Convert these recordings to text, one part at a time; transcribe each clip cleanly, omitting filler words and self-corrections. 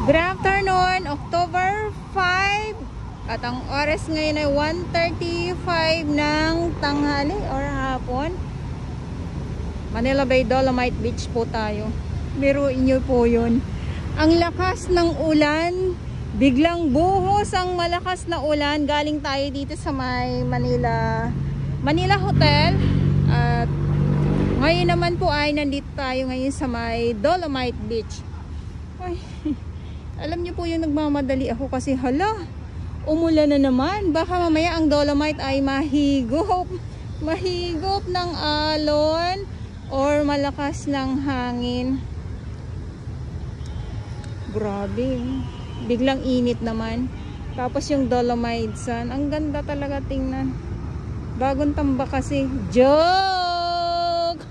Good afternoon, October 5 at ang oras ngayon ay 1:35 ng tanghali or hapon. Manila Bay, Dolomite Beach po tayo. Biruin nyo po yun. Ang lakas ng ulan, biglang buhos ang malakas na ulan. Galing tayo dito sa may Manila Hotel. At ngayon naman po ay nandito tayo ngayon sa may Dolomite Beach. Ay, alam niyo po yung nagmamadali ako kasi hala, umulan na naman. Baka mamaya ang Dolomite ay mahigop ng alon or malakas ng hangin. Grabe, biglang init naman. Tapos yung Dolomite Sun, ang ganda talaga tingnan. Bagong tambak kasi. Joke!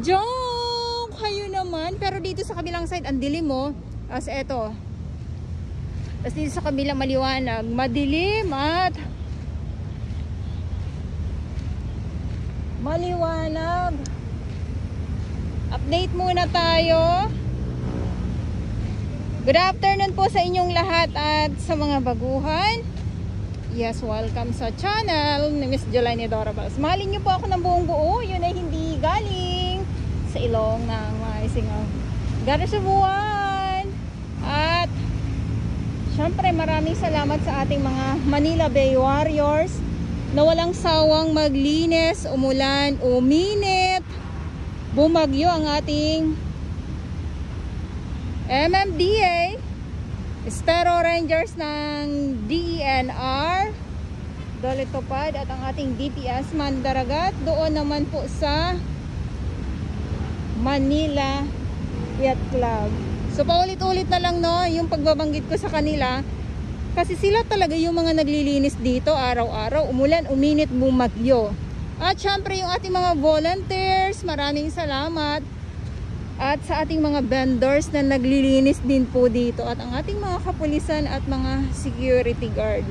Joke! Kayo naman. Pero dito sa kabilang side, ang dilim mo. As eto. Tapos dito sa kabilang maliwanag. Madilim at maliwanag. Update muna tayo. Good afternoon po sa inyong lahat at sa mga baguhan. Yes, welcome sa channel ni Miss Jolaine Adorables. Mahalin niyo po ako ng buong buo. Yun ay hindi galing sa ilong ng maisingaw. Garas sa buwan. At syempre maraming salamat sa ating mga Manila Bay Warriors na walang sawang maglinis, umulan, uminit, bumagyo ang ating MMDA, Estero Rangers ng DENR, Dolitopad at ang ating DPS Mandaragat. Doon naman po sa Manila Yacht Club. So paulit-ulit na lang no, yung pagbabanggit ko sa kanila. Kasi sila talaga yung mga naglilinis dito araw-araw. Umulan, uminit, bumagyo. At syempre yung ating mga volunteers, maraming salamat. At sa ating mga vendors na naglilinis din po dito. At ang ating mga kapulisan at mga security guard.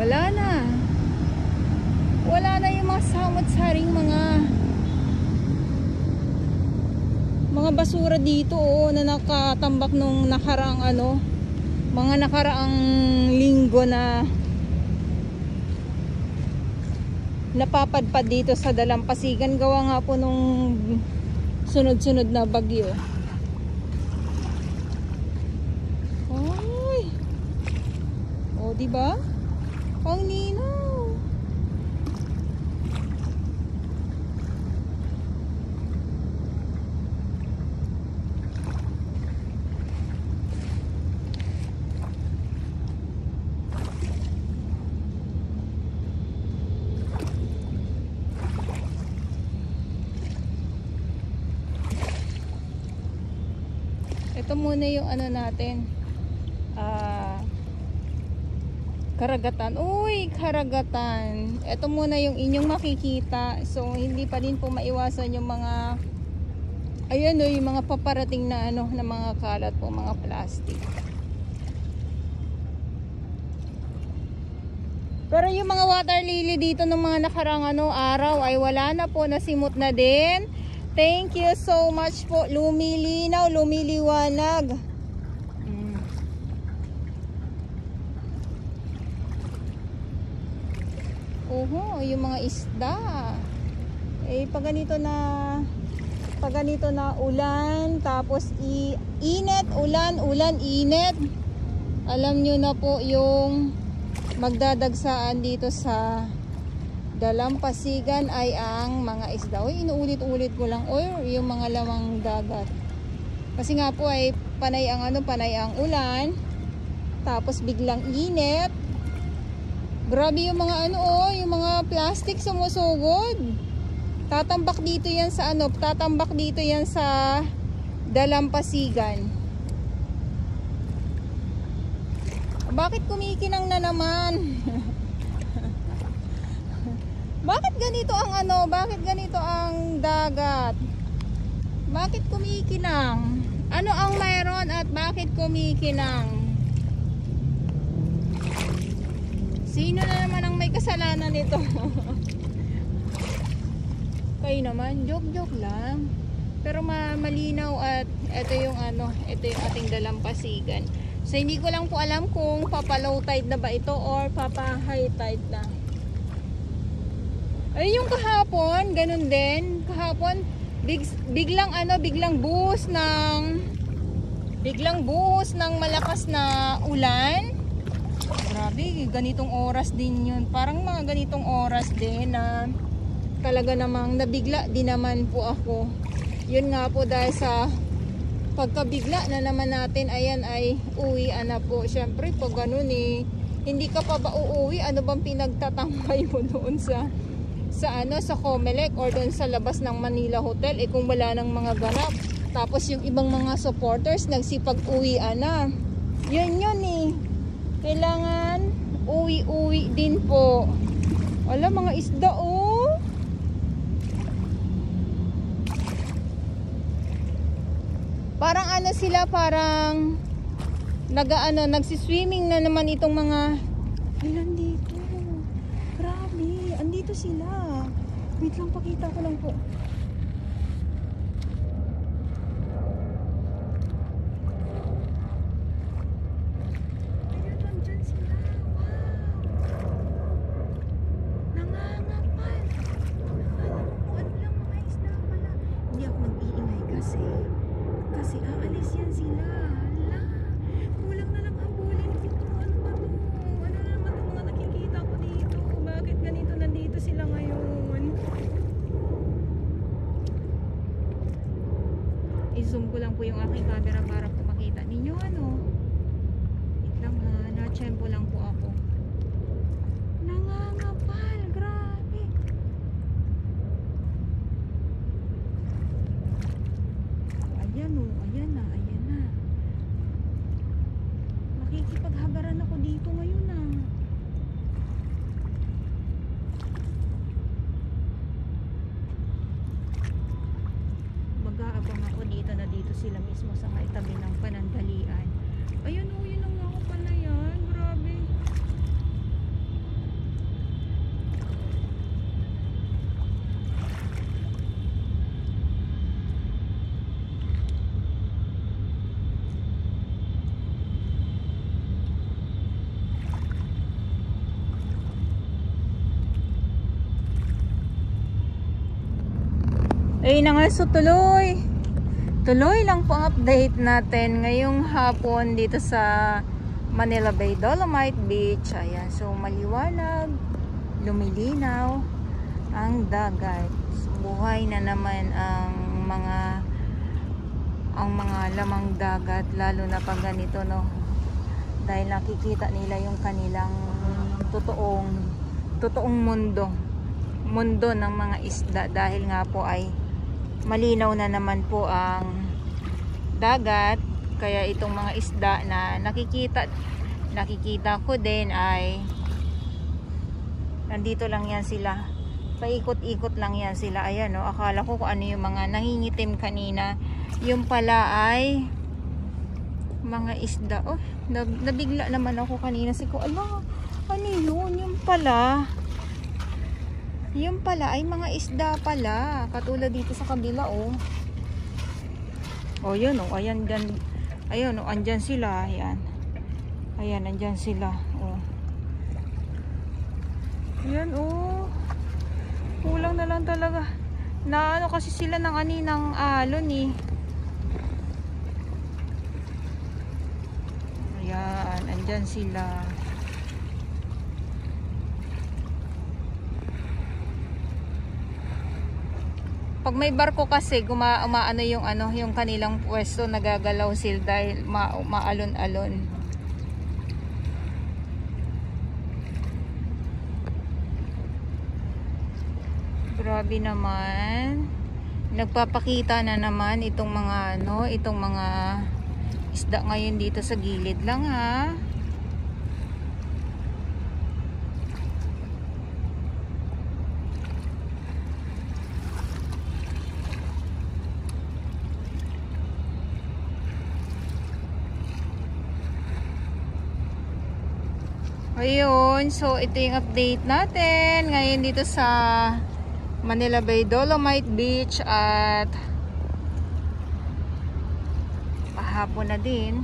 Wala na yung mga samot-saring mga basura dito na nakatambak nung nakaraang mga nakaraang linggo na napapadpad dito sa Dalampasigan. Gawa nga po nung sunod-sunod na bagyo. Ay, o diba? Ang ninaw. Ito muna yung natin. Karagatan. Uy, karagatan. Ito muna yung inyong makikita. So, hindi pa din po maiwasan yung mga ayan o, yung mga paparating na na mga kalat po, mga plastic. Pero yung mga water lily dito ng mga nakarang araw ay wala na po, nasimot na din. Thank you so much po. Lumilinaw, lumiliwanag. Oho, yung mga isda. Pag ganito na ulan, tapos init, ulan, init. Alam nyo na po yung magdadagsaan dito sa Dalampasigan ay ang mga isda. Inuulit-ulit ko lang. Yung mga lamang dagat. Kasi nga po ay panay ang ulan. Tapos biglang init. Grabe yung mga yung mga plastic sumusugod. Tatambak dito yan sa Dalampasigan. Bakit kumikinang na naman? Bakit ganito ang dagat? Bakit kumikinang? Ano ang mayroon at bakit kumikinang? Sino na naman ang may kasalanan nito? Kayo naman, joke lang. Pero malinaw at ito yung ito yung ating dalampasigan. So hindi ko lang po alam kung papa-low tide na ba ito or papa-high tide na. Ay yung kahapon, ganun din. Kahapon biglang buhos ng malakas na ulan. Grabe, ganitong oras din yun. Parang mga ganitong oras din na talaga namang nabigla din naman po ako. Yun nga po dahil sa pagkabigla na naman natin, ayan ay uwian na po. Syempre pag ganun hindi ka pa ba uuwi? Ano bang pinagtatambay mo doon sa Comelec or doon sa labas ng Manila Hotel? Kung wala ng mga ganap. Tapos yung ibang mga supporters nagsipag-uwian na. Yun kailangan uwi din po. Wala mga isda Parang sila, parang nagsiswimming na naman itong mga ilan dito. Grabe, andito sila. Wait lang, pakita ko lang po. Ayan, nandyan sila. Wow. Nangangapal. Akala ko ano lang mga isda pala. Hindi ako mag-iingay kasi aalis yan sila. Hala, kulang na lang habulin ko to. Ano ba to? Ano na naman itong mga nakikita ko dito? Bakit ganito nandito sila ngayon? I-zoom ko lang po yung aking camera para po makita ninyo wait lang na-tsempo lang po ako. Nangangapal, grabe. Ayan na. Makikipaghagaran ako dito ngayon Mag-aabang ako dito sila mismo sa may tabi ng panandalian. Ayun yun ang ako pala yan. Grabe. Ayun na nga, so tuloy lang po ang update natin ngayong hapon dito sa Manila Bay Dolomite Beach. Ayan, so maliwanag, lumilinaw ang dagat. So, buhay na naman ang mga lamang dagat, lalo na pag ganito dahil nakikita nila yung kanilang totoong mundo ng mga isda, dahil nga po ay malinaw na naman po ang dagat. Kaya itong mga isda na nakikita ko din ay nandito lang yan sila, paikot-ikot lang yan sila. Ayan akala ko kung ano yung mga nangingitim kanina, yung pala ay mga isda. Nabigla naman ako kanina, ano yun? Yung pala ay mga isda pala, katulad dito sa kabila yun ayan dyan. Ayun andyan sila. Ayan andyan sila. Ayan kulang na lang talaga na kasi sila ng alon Ayan, andyan sila. Pag may barko kasi umaano yung kanilang pwesto, nagagalaw sila dahil maalon-alon. Grabe naman. Nagpapakita na naman itong mga isda ngayon dito sa gilid lang Ayun, so ito yung update natin ngayon dito sa Manila Bay Dolomite Beach at hapon na din.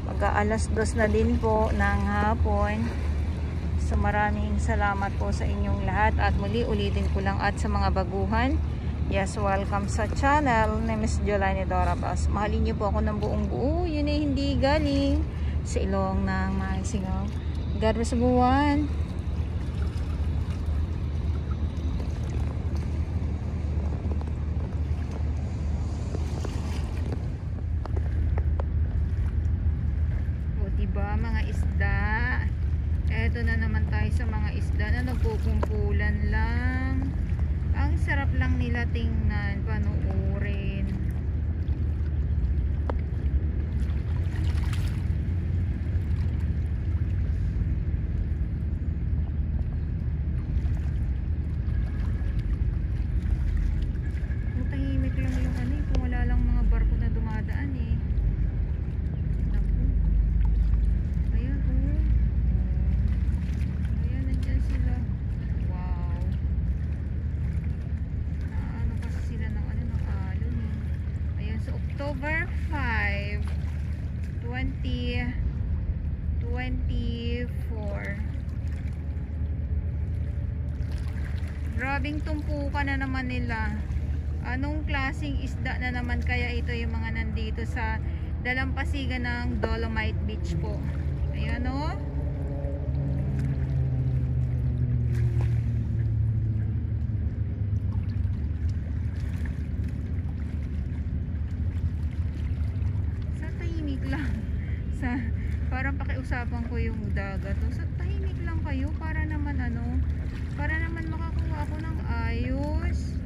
Mag-aalas 2 na din po ng hapon. So maraming salamat po sa inyong lahat at muli ulitin ko lang at sa mga baguhan. Yes, welcome sa channel ni Miss Jolani Dorabas. Mahalin niyo po ako ng buong buo. Yun ay hindi galing sa ilong ng Maisingaw. God bless everyone. Diba mga isda, eto na naman tayo sa mga isda na nagkukumpulan lang. Ang sarap lang nila tingnan, panuorin. Tahimik lang yung ano, kung wala lang mga barko na dumadaan eh. October 5, 2024. Grabing tumpukan na naman nila. Anong klaseng isda na naman kaya ito yung mga nandito sa dalampasigan ng Dolomite Beach po. Ayan o. Parang pakiusapan ko yung dagat. So, tahimik lang kayo para naman ano, para naman makakuha ako ng ayos.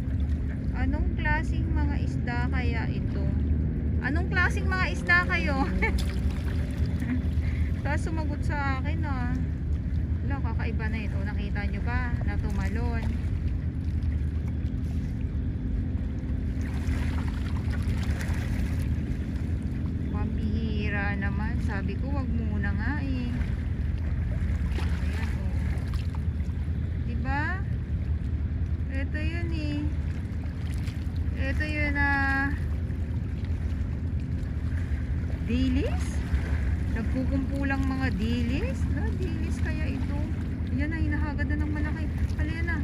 Anong klaseng mga isda kaya ito? Anong klaseng mga isda kayo? Tapos sumagot sa akin ah. Wala, kakaiba na ito. Nakita nyo ba? Natumalon. Pambihira naman. Sabi ko wag muna nga eh. Ayan o. Diba? Ito yun eh. Ito yun dilis? Nagkukumpulang mga dilis? Dilis kaya ito? Yan na, hinahagad na ng malaki. Halika na.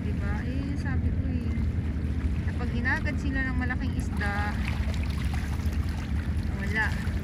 Diba? Eh, sabi ko eh. Kapag hinagad sila ng malaking isda, wala.